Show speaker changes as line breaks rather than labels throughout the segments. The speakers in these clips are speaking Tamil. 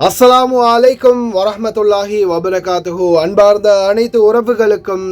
அஸ்ஸலாமு அலைக்கும் வரஹ்மத்துல்லாஹி வபரகாத்துஹு. அன்பார்ந்த அனைத்து உறவுகளுக்கும்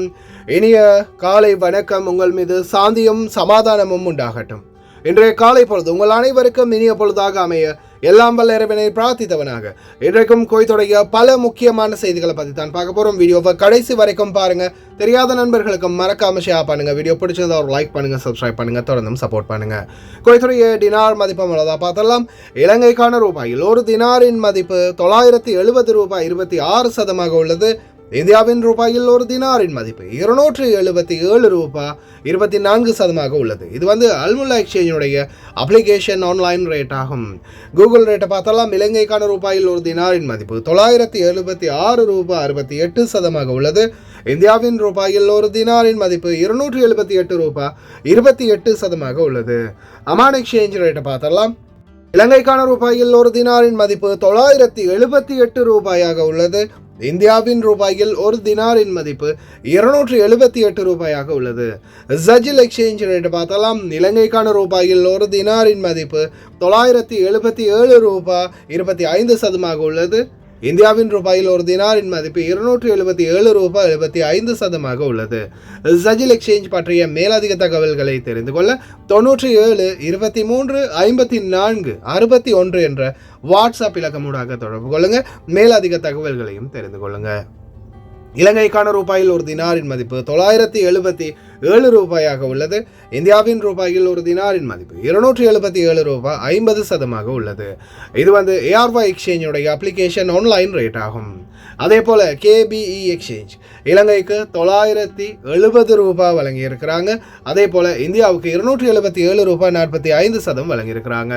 இனிய காலை வணக்கம். உங்கள் மீது சாந்தியும் சமாதானமும் உண்டாகட்டும். இன்றைய காலை பொழுது உங்கள் அனைவருக்கும் இனிய பொழுதாக அமைய எல்லாம் வல்ல இறைவனை பிரார்த்தித்தவனாக இன்றைக்கும் கோயத்துடைய பல முக்கியமான செய்திகளை பற்றி தான் பார்க்க போகிறோம். வீடியோவை கடைசி வரைக்கும் பாருங்க. தெரியாத நண்பர்களுக்கு மறக்காம ஷேர் பண்ணுங்க. வீடியோ பிடிச்சதை ஒரு லைக் பண்ணுங்க, சப்ஸ்கிரைப் பண்ணுங்க, தொடர்ந்தும் சப்போர்ட் பண்ணுங்க. கோயத்துடைய டினார் மதிப்பு உள்ளதா பார்த்தலாம். இலங்கைக்கான ரூபாயில் ஒரு தினாரின் மதிப்பு 970 ரூபாய் 26% உள்ளது. இந்தியாவின் ரூபாயில் ஒரு தினாரின் மதிப்பு 277 ரூபாய் 24% உள்ளது. இது அல்முல்லா எக்ஸ்சேஞ்சுடைய அப்ளிகேஷன் ஆன்லைன் ரேட் ஆகும். கூகுள் ரேட்டை பார்த்தாலாம். இலங்கைக்கான ரூபாயில் ஒரு தினாரின் மதிப்பு 976 ரூபாய் 68% உள்ளது. இந்தியாவின் ரூபாயில் ஒரு தினாரின் மதிப்பு 278 ரூபாய் 28% உள்ளது. அமான் எக்ஸ்சேஞ்ச் ரேட்டை பார்த்தலாம். இலங்கைக்கான ரூபாயில் ஒரு தினாரின் மதிப்பு 978 ரூபாயாக உள்ளது. இந்தியாவின் ரூபாயில் ஒரு தினாரின் மதிப்பு 278 ரூபாயாக உள்ளது. ஜஜில் எக்ஸ்சேஞ்ச் ரேட் பார்த்தலாம். இலங்கைக்கான ரூபாயில் ஒரு தினாரின் மதிப்பு 977 ரூபாய் 25% உள்ளது. இந்தியாவின் ரூபாயில் ஒரு தினாரின் மதிப்பு 277 ரூபாய் 75% உள்ளது. ஜஜில் எக்ஸ்சேஞ்ச் பற்றிய மேலதிக தகவல்களை தெரிந்து கொள்ள 97 23 54 61 என்ற வாட்ஸ்அப் இலக்கமூடாக தொடர்பு கொள்ளுங்க. மேலதிக தகவல்களையும் தெரிந்து கொள்ளுங்க. இலங்கைக்கான ரூபாயில் ஒரு தினாரின் மதிப்பு 977 ரூபாயாக உள்ளது. இந்தியாவின் ரூபாயில் ஒரு தினாரின் மதிப்பு 277 ரூபாய் 50% உள்ளது. இது ஏஆர்ஒய் எக்ஸ்சேஞ்சுடைய அப்ளிகேஷன் ஆன்லைன் ரேட் ஆகும். அதே போல கேபிஇ எக்ஸ்சேஞ்ச் இலங்கைக்கு 970 ரூபாய் வழங்கியிருக்கிறாங்க. அதே போல இந்தியாவுக்கு 277 ரூபாய் 45% வழங்கியிருக்கிறாங்க.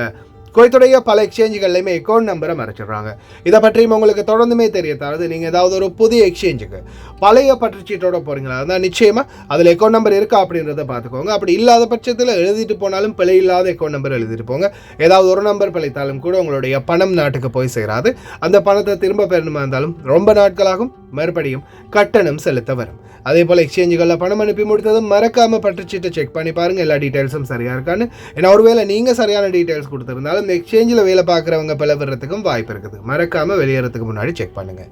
கோயத்துடைய பல எக்ஸ்சேஞ்சுகள்லையுமே அக்கௌண்ட் நம்பரை மறைச்சிடுறாங்க. இதை பற்றியும் உங்களுக்கு தொடர்ந்துமே தெரியத்தாது. நீங்கள் ஏதாவது ஒரு புதிய எக்ஸ்சேஞ்சுக்கு பழைய பற்றுச்சீட்டோட போகிறீங்களா இருந்தால் நிச்சயமாக அதில் அக்கௌண்ட் நம்பர் இருக்கா அப்படின்றத பார்த்துக்கோங்க. அப்படி இல்லாத பட்சத்தில் எழுதிட்டு போனாலும் பிழை இல்லாத அக்கௌண்ட் நம்பர் எழுதிட்டு போங்க. ஏதாவது ஒரு நம்பர் பிழைத்தாலும் கூட உங்களுடைய பணம் நாட்டுக்கு போய் சேராது. அந்த பணத்தை திரும்ப பெறணுமா இருந்தாலும் ரொம்ப நாட்களாகும். மறுபடியும் கட்டணம் செலுத்த வரும். அதே போல் எக்ஸ்சேஞ்சுகளில் பணம் அனுப்பி முடித்ததும் மறக்காமல் பற்றுச்சீட்டை செக் பண்ணி பாருங்கள் எல்லா டீட்டெயில்ஸும் சரியாக இருக்கான்னு. ஏன்னா ஒருவேளை நீங்கள் சரியான டீட்டெயில்ஸ் கொடுத்துருந்தாலும் இந்த எக்ஸ்சேஞ்சில் வேலை பார்க்குறவங்க பல விடுறதுக்கும் வாய்ப்பு இருக்குது. மறக்காமல் வெளியேறதுக்கு முன்னாடி செக் பண்ணுங்கள்.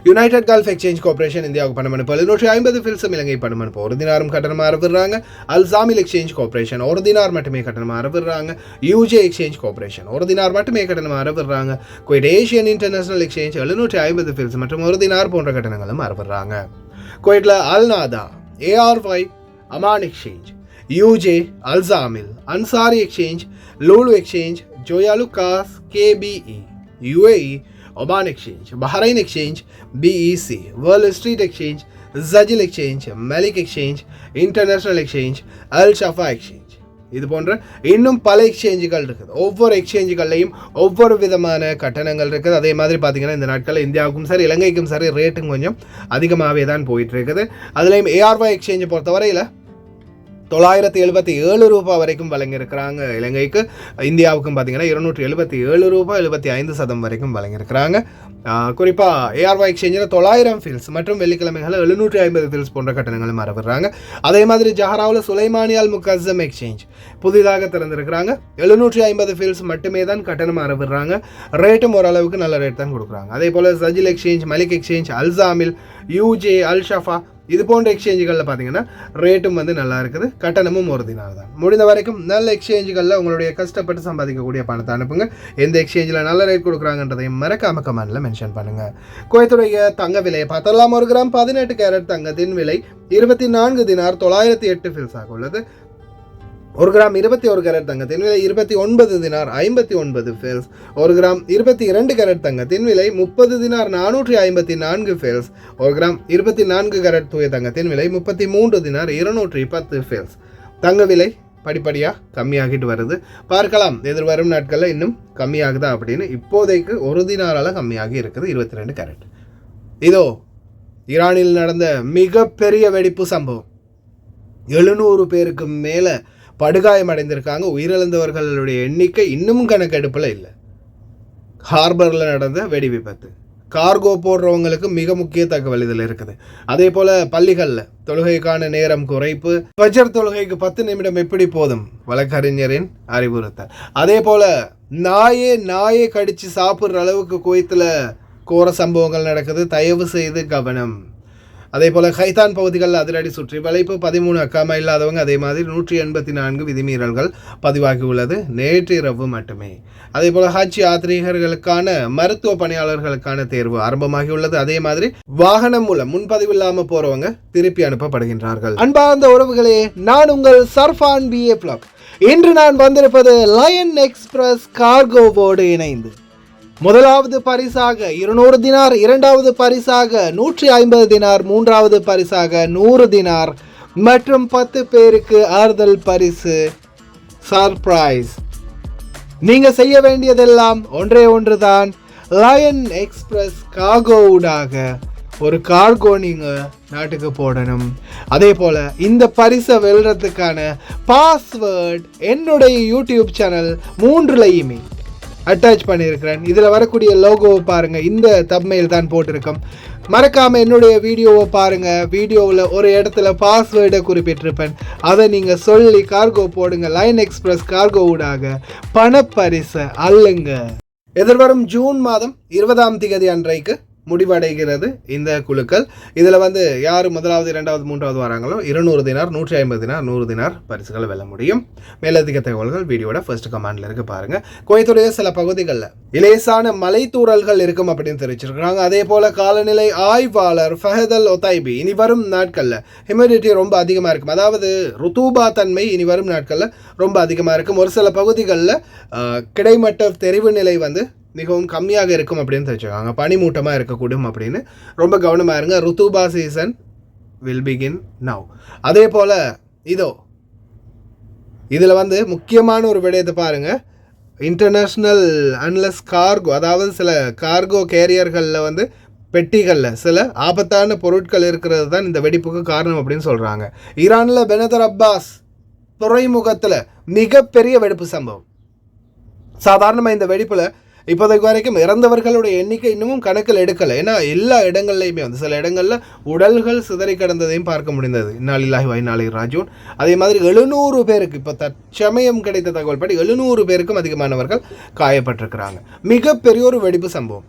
யுனைடெட் கல்ஃப் எக்ஸ்சேஞ்ச் கார்பரேஷன் இந்தியாவுக்கு பணம் அனுப்ப 750 ஃபில்ஸும் இலங்கை பணம் அனுப்ப ஒரு தினாரும் கட்டணமாக விடுறாங்க. அல்சாமில் எக்ஸ்சேஞ்ச் கார்பரேஷன் ஒரு தினார் மட்டுமே கட்டணமாக விடுறாங்க. யூஜே எக்ஸ்சேஞ்ச் கார்பரேஷன் ஒரு தினார் மட்டுமே கட்டணமாக விடுறாங்க. Kuwait Asian international exchange 750 fils மற்றும் ஒரு தினார் போன்ற கட்டணங்களும் அறவிடுறாங்க. குவைட்ல Al Nada, ARY, Aman exchange, UJ, Alsamil, Ansari exchange, Lulu exchange, Joyalukkas, KBE, UAE, Oman exchange, Bahrain exchange, BEC, world street exchange, ஜஜில் எக்ஸ்சேஞ்ச், மெலிக் exchange, international exchange, Al Shafa exchange, இது போன்ற இன்னும் பல எக்ஸ்சேஞ்சுகள் இருக்குது. ஒவ்வொரு எக்ஸ்சேஞ்சுகள்லையும் ஒவ்வொரு விதமான கட்டணங்கள் இருக்குது. அதே மாதிரி பார்த்தீங்கன்னா இந்த நாட்களில் இந்தியாவுக்கும் சரி இலங்கைக்கும் சரி ரேட்டும் கொஞ்சம் அதிகமாகவே தான் போயிட்டு இருக்குது. அதுலேயும் ஏஆர்ஒய் எக்ஸ்சேஞ்சை பொறுத்தவரையில் 977 ரூபாய் வரைக்கும் வழங்கியிருக்கிறாங்க இலங்கைக்கு. இந்தியாவுக்கும் பார்த்தீங்கன்னா 277 ரூபாய் 75% வரைக்கும் வழங்கியிருக்கிறாங்க. குறிப்பாக ஏஆர்ஒய் எக்ஸ்சேஞ்சில் 900 ஃபில்ஸ் மற்றும் வெள்ளிக்கிழமைகளில் 750 ஃபில்ஸ் போன்ற கட்டணங்களும் மறவிடுறாங்க. அதே மாதிரி ஜஹராவில் சுலைமானியால் முகஸ்ஸம் எக்ஸ்சேஞ்ச் புதிதாக திறந்திருக்கிறாங்க. 750 ஃபில்ஸ் மட்டுமே தான் கட்டணம் மறவிடுறாங்க. ரேட்டும் ஓரளவுக்கு நல்ல ரேட் தான் கொடுக்குறாங்க. அதே போல் ஜஜில் எக்ஸ்சேஞ்ச், மலிக் எக்ஸ்சேஞ்ச், அல்சாமில், யூஜே, அல் ஷஃபா இது போன்ற எக்ஸ்சேஞ்சுகளில் பார்த்தீங்கன்னா ரேட்டும் நல்லா இருக்குது. கட்டணமும் ஒரு தினார் தான். முடிந்த வரைக்கும் நல்ல எக்ஸ்சேஞ்சுகளில் உங்களுடைய கஷ்டப்பட்டு சம்பாதிக்கக்கூடிய பணத்தை அனுப்புங்க. எந்த எக்ஸ்சேஞ்சில் நல்ல ரேட் கொடுக்குறாங்கன்றதையும் மறக்காம கமெண்ட்ல மென்ஷன் பண்ணுங்க. குவைத்துடைய தங்க விலையை பார்த்தலாம். ஒரு கிராம் 18 கேரட் தங்கத்தின் விலை 24 தினார் 908 ஃபில்ஸாக உள்ளது. ஒரு கிராம் 21 கேரட் தங்கத்தின் விலை 29 தினார் 59 ஃபில்ஸ். ஒரு கிராம் 22 கேரட் தங்கத்தின் விலை 30 தினார் 454 ஃபில்ஸ். ஒரு கிராம் 24 கேரட் தூய தங்கத்தின் விலை 33 தினார் 210 ஃபில்ஸ். தங்க விலை படிப்படியாக கம்மியாகிட்டு வருது. பார்க்கலாம் எதிர்வரும் நாட்களில் இன்னும் கம்மியாகுதா அப்படின்னு. இப்போதைக்கு ஒரு தினாரால் கம்மியாகி இருக்குது 22 கேரட். இதோ ஈரானில் நடந்த மிகப்பெரிய வெடிப்பு சம்பவம். 700 பேருக்கு மேலே படுகாயமடைந்திருக்காங்க. உயிரிழந்தவர்களுடைய எண்ணிக்கை இன்னமும் கணக்கெடுப்பில் இல்லை. ஹார்பரில் நடந்த வெடி விபத்து கார்கோ போடுறவங்களுக்கு மிக முக்கிய தகவல் இதில் இருக்குது. அதே போல் பள்ளிகளில் தொழுகைக்கான நேரம் குறைப்பு, ஃபஜர் தொழுகைக்கு 10 நிமிடம் எப்படி போதும், வழக்கறிஞரின் அறிவுறுத்தல். அதே போல் நாயே கடித்து சாப்பிட்ற அளவுக்கு குவைத்தில் கோர சம்பவங்கள் நடக்குது, தயவு செய்து கவனம். அதே போல் கைதான் பகுதிகளில் அதிரடி சுற்றி வளைப்பு, 13 அக்காமா இல்லாதவங்க, அதே மாதிரி 184 விதிமீறல்கள் பதிவாகி உள்ளது நேற்று இரவு மட்டுமே. அதே போல் ஹஜ் யாத்ரீகர்களுக்கான மருத்துவ பணியாளர்களுக்கான தேர்வு ஆரம்பமாகி உள்ளது. அதே மாதிரி வாகனம் மூலம் முன்பதிவு இல்லாமல் போறவங்க திருப்பி அனுப்பப்படுகின்றார்கள். அன்பார்ந்த உறவுகளே, நான் உங்கள் சர்ஃபான் BA Vlog. இன்று நான் வந்திருப்பது லயன் எக்ஸ்பிரஸ் கார்கோவோடு இணைந்து முதலாவது பரிசாக 200 தினார், இரண்டாவது பரிசாக 150 தினார், மூன்றாவது பரிசாக 100 தினார் மற்றும் 10 பேருக்கு ஆறுதல் பரிசு சர்ப்ரைஸ். நீங்க செய்ய வேண்டியதெல்லாம் ஒன்றே ஒன்றுதான், லயன் எக்ஸ்பிரஸ் கார்கோவுடாக ஒரு கார்கோ நீங்க நாட்டுக்கு போடணும். அதே போல இந்த பரிசை வெல்றதுக்கான பாஸ்வேர்ட் என்னுடைய யூடியூப் சேனல் 3லையுமே அட்டாச் பண்ணியிருக்கிறேன். இதில் வரக்கூடிய லோகோவை பாருங்கள், இந்த தம்ப்நெயில் தான் போட்டிருக்கோம். மறக்காமல் என்னுடைய வீடியோவை பாருங்கள். வீடியோவில் ஒரு இடத்துல பாஸ்வேர்டை குறிப்பிட்டிருப்பேன், அதை நீங்கள் சொல்லி கார்கோ போடுங்க. லயன் எக்ஸ்பிரஸ் கார்கோவுடாக பணப்பரிசை அள்ளுங்க. எதிர்வரும் ஜூன் மாதம் 20ஆம் தேதி அன்றைக்கு முடிவடைகிறது இந்த குழுக்கள். இதில் யார் முதலாவது, இரண்டாவது, மூன்றாவது வராங்களோ 200 தினார், 150 தினார், 100 தினார் பரிசுகளை வெல்ல முடியும். மேலதிக தகவல்கள் வீடியோட ஃபர்ஸ்ட் கமெண்ட்ல இருக்கு பாருங்க. குவைத்துடைய சில பகுதிகளில் இலேசான மலைத்தூறல்கள் இருக்கும் அப்படின்னு தெரிவிச்சிருக்கிறாங்க. அதே போல காலநிலை ஆய்வாளர் ஃபஹத் அல் ஒத்தைபி இனி வரும் நாட்களில் ஹியூமிடிட்டி ரொம்ப அதிகமாக இருக்கும், அதாவது ருத்தூபா தன்மை இனி வரும் நாட்களில் ரொம்ப அதிகமாக இருக்கும். ஒரு சில பகுதிகளில் கிடைமட்ட தெரிவு நிலை மிகவும் கம்மியாக இருக்கும் அப்படின்னு தெரிஞ்சுக்காங்க, பனிமூட்டமாக இருக்கக்கூடும் அப்படின்னு ரொம்ப கவனமாக இருங்க. ருத்தூபா சீசன் வில் பிகின் நவ். அதே போல் இதில் முக்கியமான ஒரு விடயத்தை பாருங்கள், இன்டர்நேஷ்னல் அன்லஸ் கார்கோ, அதாவது சில கார்கோ கேரியர்களில் பெட்டிகளில் சில ஆபத்தான பொருட்கள் இருக்கிறது தான் இந்த வெடிப்புக்கு காரணம் அப்படின்னு சொல்கிறாங்க. ஈரானில் பெனதர் அப்பாஸ் துறைமுகத்தில் மிகப்பெரிய வெடிப்பு சம்பவம். சாதாரணமாக இந்த வெடிப்பில் இப்போதைக்கு வரைக்கும் இறந்தவர்களுடைய எண்ணிக்கை இன்னமும் கணக்கில் எடுக்கலை. ஏன்னா எல்லா இடங்கள்லையுமே சில இடங்களில் உடல்கள் சிதறி கிடந்ததையும் பார்க்க முடிந்தது. இன்னாலில்லாஹி வ இன்னா இலைஹி ராஜிஊன். அதே மாதிரி 700 பேருக்கு, இப்போ தற்சமயம் கிடைத்த தகவல் படி 700 பேருக்கும் அதிகமானவர்கள் காயப்பட்டிருக்கிறாங்க. மிகப்பெரிய ஒரு வெடிப்பு சம்பவம்.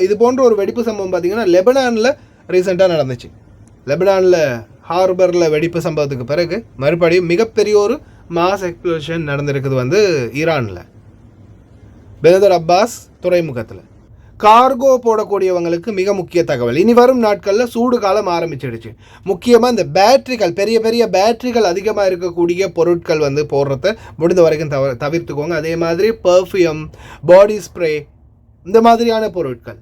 இது போன்ற ஒரு வெடிப்பு சம்பவம் பார்த்திங்கன்னா லெபனானில் ரீசெண்டாக நடந்துச்சு. லெபனானில் ஹார்பரில் வெடிப்பு சம்பவத்துக்கு பிறகு மறுபடியும் மிகப்பெரிய ஒரு மாஸ் எக்ஸ்ப்ளோஷன் நடந்திருக்குது ஈரானில் பெனதர் அப்பாஸ் துறைமுகத்தில். கார்கோ போடக்கூடியவங்களுக்கு மிக முக்கிய தகவல், இனி வரும் நாட்களில் சூடு காலம் ஆரம்பிச்சிடுச்சு. முக்கியமாக இந்த பேட்டரிகள், பெரிய பெரிய பேட்டரிகள் அதிகமாக இருக்கக்கூடிய பொருட்கள் போடுறத முடிந்த வரைக்கும் தவிர்த்துக்கோங்க. அதே மாதிரி பர்ஃப்யூம், பாடி ஸ்ப்ரே, இந்த மாதிரியான பொருட்கள்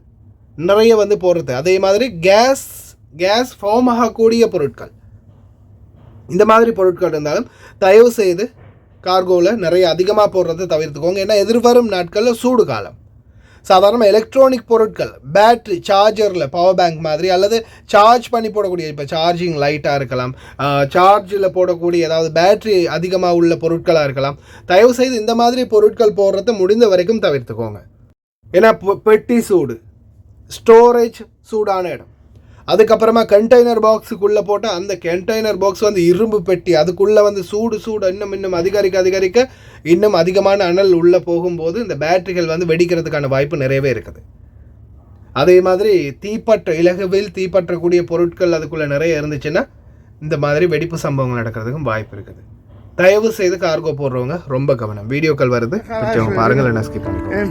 நிறைய போடுறது. அதே மாதிரி கேஸ் ஃபார்ம் ஆகக்கூடிய பொருட்கள், இந்த மாதிரி பொருட்கள் இருந்தாலும் தயவு செய்து கார்கோவில் நிறைய அதிகமாக போடுறதை தவிர்த்துக்கோங்க. ஏன்னா எதிர்வரும் நாட்களில் சூடு காலம். சாதாரண எலக்ட்ரானிக் பொருட்கள், பேட்ரி, சார்ஜரில் பவர் பேங்க் மாதிரி, அல்லது சார்ஜ் பண்ணி போடக்கூடிய, இப்போ சார்ஜிங் லைட்டாக இருக்கலாம், சார்ஜில் போடக்கூடிய ஏதாவது பேட்ரி அதிகமாக உள்ள பொருட்களாக இருக்கலாம். தயவுசெய்து இந்த மாதிரி பொருட்கள் போடுறத முடிந்த வரைக்கும் தவிர்த்துக்கோங்க. ஏன்னா பெட்டி சூடு, ஸ்டோரேஜ் சூடான இடம், அதுக்கப்புறமா கண்டெய்னர் பாக்ஸுக்குள்ளே போட்டால் அந்த கண்டெய்னர் பாக்ஸ் இரும்பு பெட்டி, அதுக்குள்ளே சூடு இன்னும் அதிகரிக்க இன்னும் அதிகமான அனல் உள்ளே போகும்போது இந்த பேட்டரிகள் வெடிக்கிறதுக்கான வாய்ப்பு நிறையவே இருக்குது. அதே மாதிரி இலகுவில் தீப்பற்றக்கூடிய பொருட்கள் அதுக்குள்ளே நிறைய இருந்துச்சுன்னா இந்த மாதிரி வெடிப்பு சம்பவங்கள் நடக்கிறதுக்கும் வாய்ப்பு இருக்குது. தயவு செய்து கார்கோ போடுறவங்க ரொம்ப கவனம். வீடியோக்கள் வருது, பாருங்கள், என்ன ஸ்கிப் பண்ணிக்கோங்க.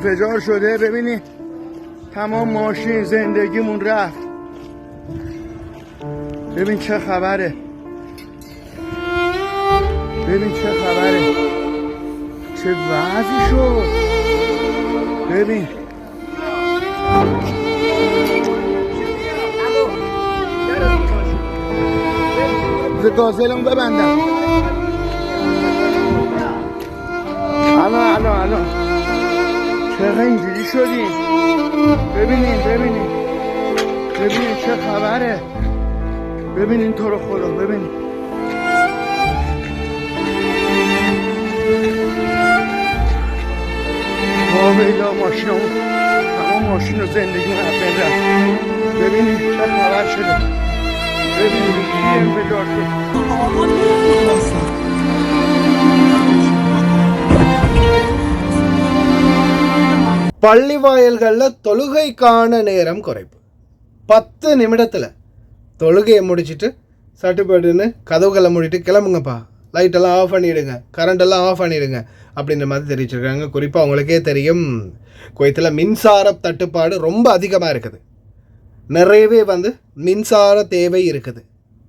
ببین چه خبره، چه وضعی شد. ببین گازلمو ببندم. الان چقدر اینجوری شدیم. ببینین چه خبره. ببینین تو رو خدا، ببینین واویلا ماشینمون تمام شنو زندگی من بره ببینید چه خبر شده ببینید کی انفجار شد
பள்ளி வாயில்களில் தொழுகைக்கான நேரம் குறைப்பு 10 நிமிடத்தில் தொழுகையை முடிச்சுட்டு சட்டுப்பட்டுன்னு கதவுகளை மூடிட்டு கிளம்புங்கப்பா, லைட்டெல்லாம் ஆஃப் பண்ணிவிடுங்க, கரண்டெல்லாம் ஆஃப் பண்ணிவிடுங்க அப்படின்ற மாதிரி தெரிவிச்சிருக்காங்க. குறிப்பாக அவங்களுக்கே தெரியும், குவைத்தில் மின்சார தட்டுப்பாடு ரொம்ப அதிகமாக இருக்குது. நிறையவே மின்சார தேவை இருக்குது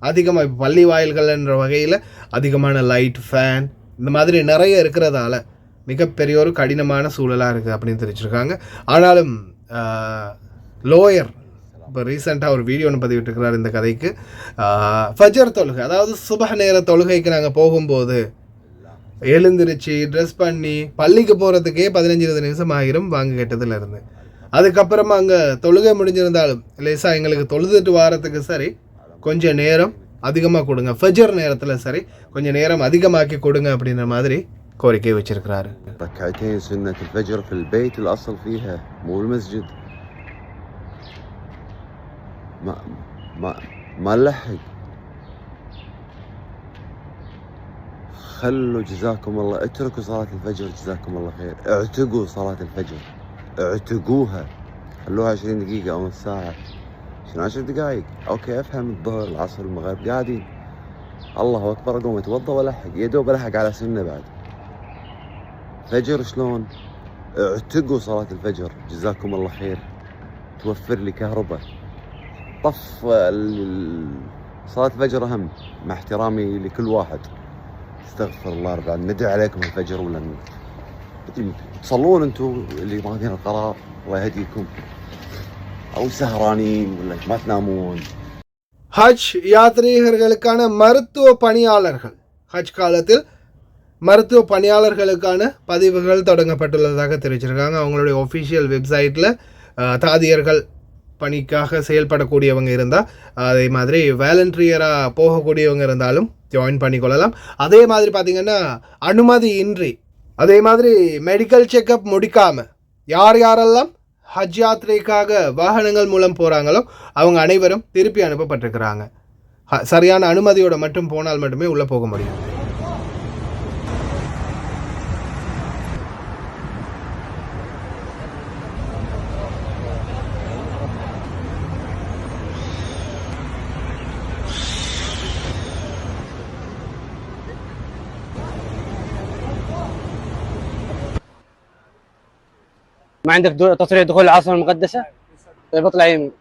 அதிகமாக. இப்போ பள்ளி வாயில்கள்ன்ற வகையில் அதிகமான லைட், ஃபேன் இந்த மாதிரி நிறைய இருக்கிறதால மிகப்பெரிய ஒரு கடினமான சூழலாக இருக்குது அப்படின்னு தெரிவிச்சிருக்காங்க. ஆனாலும் லோயர் இப்போ ரீசெண்டாக ஒரு வீடியோ ஒன்று பதிவிட்டுருக்கிறார் இந்த கதைக்கு. ஃபஜர் தொழுகை, அதாவது சுபஹ நேர தொழுகைக்கு நாங்கள் போகும்போது எழுந்திருச்சு ட்ரெஸ் பண்ணி பள்ளிக்கு போகிறதுக்கே 15-20 நிமிஷம் ஆகிரும் வாங்க கேட்டதுலேருந்து. அதுக்கப்புறமா அங்கே தொழுகை முடிஞ்சிருந்தாலும் லேசாக எங்களுக்கு தொழுதுட்டு வாரத்துக்கு சரி கொஞ்சம் நேரம் அதிகமாக கொடுங்க, ஃபஜர் நேரத்தில் சரி கொஞ்சம் நேரம் அதிகமாக்கி கொடுங்க அப்படின்ற மாதிரி கோரிக்கை வச்சிருக்கிறாரு.
ركعتين سنة الفجر في البيت الأصل فيها مو المسجد. ما نلحق. خلوا جزاكم الله، اتركوا صلاة الفجر جزاكم الله خير، اعتقوا صلاة الفجر، اعتقوها، خلوها 20 دقيقة أو نص ساعة. 10 دقائق اوكي افهم، الظهر العصر المغرب قاعدين الله اكبر اقوم اتوضا والحق، يا دوب الحق على سنة بعد. فجر شلون؟ اعتقوا صلاة الفجر جزاكم الله خير، توفر لي كهرباء. طف صلاة الفجر أهم، مع احترامي لكل واحد. استغفر الله بعد ندعي عليكم الفجر ولا تصلون انتم اللي ماخذين القرار الله يهديكم، أو سهرانين ولا ما تنامون.
ஹஜ் யாத்ரீகர்களுக்கான மருத்துவ பணியாளர்கள், ஹஜ் காலத்தில் மருத்துவ பணியாளர்களுக்கான பதிவுகள் தொடங்கப்பட்டுள்ளதாக தெரிவிச்சிருக்காங்க. அவங்களுடைய ஒஃபிஷியல் வெப்சைட்டில் தாதியர்கள் பணிக்காக செயல்படக்கூடியவங்க இருந்தால், அதே மாதிரி வாலண்டியராக போகக்கூடியவங்க இருந்தாலும் ஜாயின் பண்ணிக்கொள்ளலாம். அதே மாதிரி பார்த்திங்கன்னா அனுமதி இன்றி, அதே மாதிரி மெடிக்கல் செக்கப் முடிக்காமல் யார் யாரெல்லாம் ஹஜ் யாத்திரைக்காக வாகனங்கள் மூலம் போகிறாங்களோ அவங்க அனைவரும் திருப்பி அனுப்பப்பட்டிருக்கிறாங்க. சரியான அனுமதியோட மட்டும் போனால் மட்டுமே உள்ளே போக முடியும்.
ما عندك تصريح دخول العاصمة المقدسة؟ طيب اطلع يمين.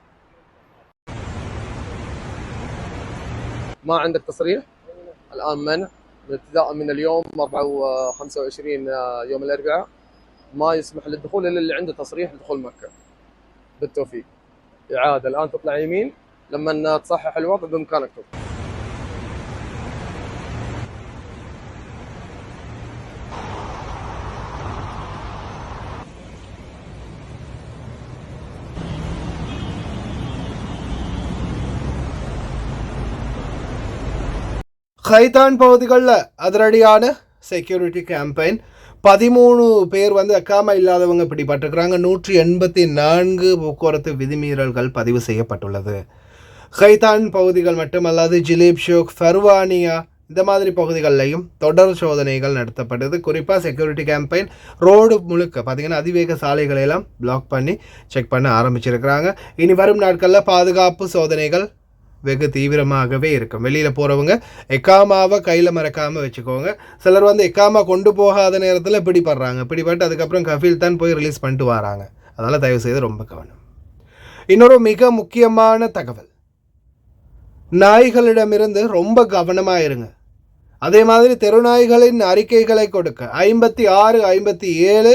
ما عندك تصريح؟ الآن منع ابتداء من اليوم 25 يوم الأربعاء ما يسمح للدخول إلا اللي عنده تصريح لدخول مكة. بالتوفيق. إعادة الآن تطلع يمين، لما تصحح الوضع بإمكانك تطلع.
கைதான் பகுதிகளில் அதிரடியான செக்யூரிட்டி கேம்பெயின். 13 பேர் அக்காமா இல்லாதவங்க பிடிபட்டிருக்கிறாங்க. 184 போக்குவரத்து விதிமீறல்கள் பதிவு செய்யப்பட்டுள்ளது. கைதான் பகுதிகள் மட்டுமல்லாது ஜிலேப் ஷோக், ஃபர்வானியா இந்த மாதிரி பகுதிகளிலையும் தொடர் சோதனைகள் நடத்தப்பட்டது. குறிப்பாக செக்யூரிட்டி கேம்பெயின் ரோடு முழுக்க பார்த்திங்கன்னா அதிவேக சாலைகளெல்லாம் பிளாக் பண்ணி செக் பண்ண ஆரம்பிச்சிருக்கிறாங்க. இனி வரும் நாட்களில் பாதுகாப்பு சோதனைகள் வெகு தீவிரமாகவே இருக்கும். வெளியில் போகிறவங்க எக்காமாவை கையில் மறக்காமல் வச்சுக்கோங்க. சிலர் எக்காமா கொண்டு போகாத நேரத்தில் பிடிபட்டு அதுக்கப்புறம் கஃபீல் தான் போய் ரிலீஸ் பண்ணிட்டு வராங்க. அதனால் தயவு செய்து ரொம்ப கவனம். இன்னொரு மிக முக்கியமான தகவல், நாய்களிடமிருந்து ரொம்ப கவனமாக இருங்க. அதே மாதிரி தெருநாய்களின் அறிக்கைகளை கொடுக்க 56 57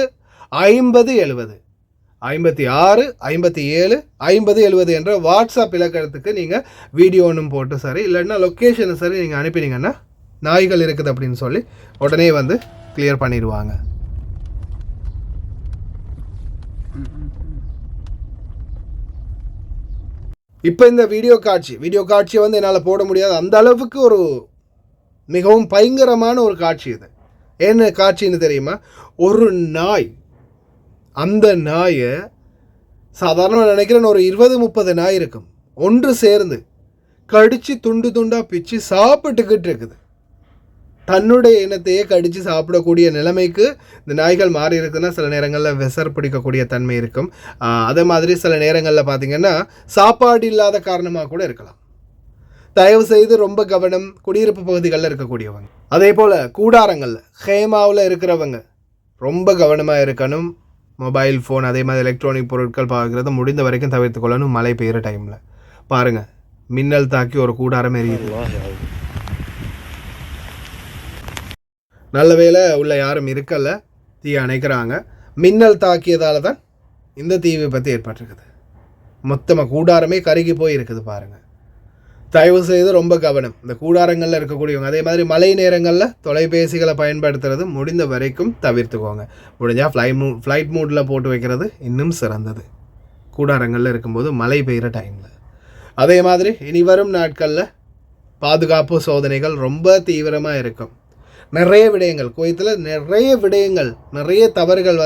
50 70 56 57 50 70 என்ற வாட்ஸ்அப் இலக்கணத்துக்கு நீங்கள் வீடியோ ஒன்றும் போட்டு சரி இல்லைன்னா லொக்கேஷனை சரி நீங்கள் அனுப்பினீங்கன்னா நாய்கள் இருக்குது அப்படின்னு சொல்லி உடனே கிளியர் பண்ணிடுவாங்க. இப்போ இந்த வீடியோ காட்சியை என்னால் போட முடியாது, அந்த அளவுக்கு ஒரு மிகவும் பயங்கரமான ஒரு காட்சி இது. என்ன காட்சின்னு தெரியுமா? ஒரு நாய், அந்த நாயை சாதாரணமாக நினைக்கிறேன் ஒரு 20-30 நாய் இருக்கும், ஒன்று சேர்ந்து கடித்து துண்டு துண்டாக பிச்சு சாப்பிட்டுக்கிட்டு இருக்குது. தன்னுடைய இனத்தையே கடித்து சாப்பிடக்கூடிய நிலைமைக்கு இந்த நாய்கள் மாறி இருக்குதுன்னா சில நேரங்களில் விசர் பிடிக்கக்கூடிய தன்மை இருக்கும். அதே மாதிரி சில நேரங்களில் பார்த்திங்கன்னா சாப்பாடு இல்லாத காரணமாக கூட இருக்கலாம். தயவு செய்து ரொம்ப கவனம், குடியிருப்பு பகுதிகளில் இருக்கக்கூடியவங்க. அதே போல் கூடாரங்களில் ஹேமாவில் இருக்கிறவங்க ரொம்ப கவனமாக இருக்கணும். மொபைல் ஃபோன் அதே மாதிரி எலக்ட்ரானிக் பொருட்கள் பார்க்குறத முடிந்த வரைக்கும் தவிர்த்து கொள்ளணும். மழை பெய்கிற டைமில் பாருங்கள், மின்னல் தாக்கி ஒரு கூடாரம் எரியுது. நல்ல வேளை உள்ள யாரும் இருக்கல, தீ அணைக்கிறாங்க. மின்னல் தாக்கியதால் தான் இந்த தீ விபத்து ஏற்பட்டிருக்குது. மொத்தமாக கூடாரமே கருகி போய் இருக்குது பாருங்கள். தயவு செய்து ரொம்ப கவனம், இந்த கூடாரங்களில் இருக்கக்கூடியவங்க. அதே மாதிரி மழை நேரங்களில் தொலைபேசிகளை பயன்படுத்துறது முடிந்த வரைக்கும் தவிர்த்துக்கோங்க. முடிஞ்சால் ஃப்ளைட் மூடில் போட்டு வைக்கிறது இன்னும் சிறந்தது, கூடாரங்களில் இருக்கும்போது மழை பெய்கிற டைமில். அதே மாதிரி இனி வரும் நாட்களில் பாதுகாப்பு சோதனைகள் ரொம்ப தீவிரமாக இருக்கும். நிறைய விடயங்கள் குவைத்தில் நிறைய தவறுகள்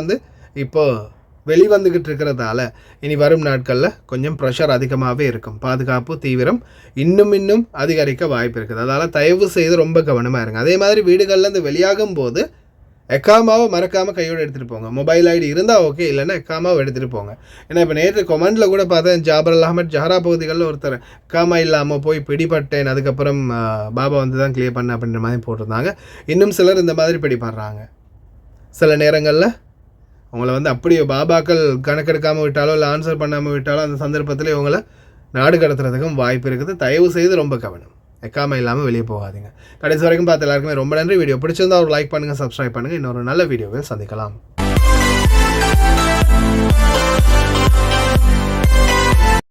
இப்போது வெளிவந்துக்கிட்டு இருக்கிறதால இனி வரும் நாட்களில் கொஞ்சம் ப்ரெஷர் அதிகமாகவே இருக்கும். பாதுகாப்பு தீவிரம் இன்னும் அதிகரிக்க வாய்ப்பு இருக்குது. அதனால் தயவு செய்து ரொம்ப கவனமாக இருங்க. அதே மாதிரி வீடுகளில் இந்த வெளியாகும் போது எக்காமாவை மறக்காமல் கையோடு எடுத்துகிட்டு போங்க. மொபைல் ஐடி இருந்தால் ஓகே, இல்லைன்னா எக்காமாவை எடுத்துகிட்டு போங்க. ஏன்னா இப்போ நேற்று கொமெண்டில் கூட பார்த்தேன், ஜாபர் அல்-அஹமத் ஜஹரா பகுதிகளில் ஒருத்தர் எக்காமா இல்லாமல் போய் பிடிபட்டேன், அதுக்கப்புறம் பாபா தான் கிளியர் பண்ண அப்படின்ற மாதிரி போட்டிருந்தாங்க. இன்னும் சிலர் இந்த மாதிரி பிடிப்படுறாங்க. சில நேரங்களில் உங்களை அப்படியே பாபாக்கள் கணக்கெடுக்காமல் விட்டாலோ இல்லை ஆன்சர் பண்ணாமல் விட்டாலோ அந்த சந்தர்ப்பத்தில் இவங்களை நாடு கடத்துறதுக்கும் வாய்ப்பு இருக்குது. தயவு செய்து ரொம்ப கவனம், எக்காமல் இல்லாமல் வெளியே போகாதீங்க. கடைசி வரைக்கும் பார்த்து எல்லாருக்குமே ரொம்ப நன்றி. வீடியோ பிடிச்சிருந்தா ஒரு லைக் பண்ணுங்கள், சப்ஸ்கிரைப் பண்ணுங்கள். இன்னொரு நல்ல வீடியோவில் சந்திக்கலாம்.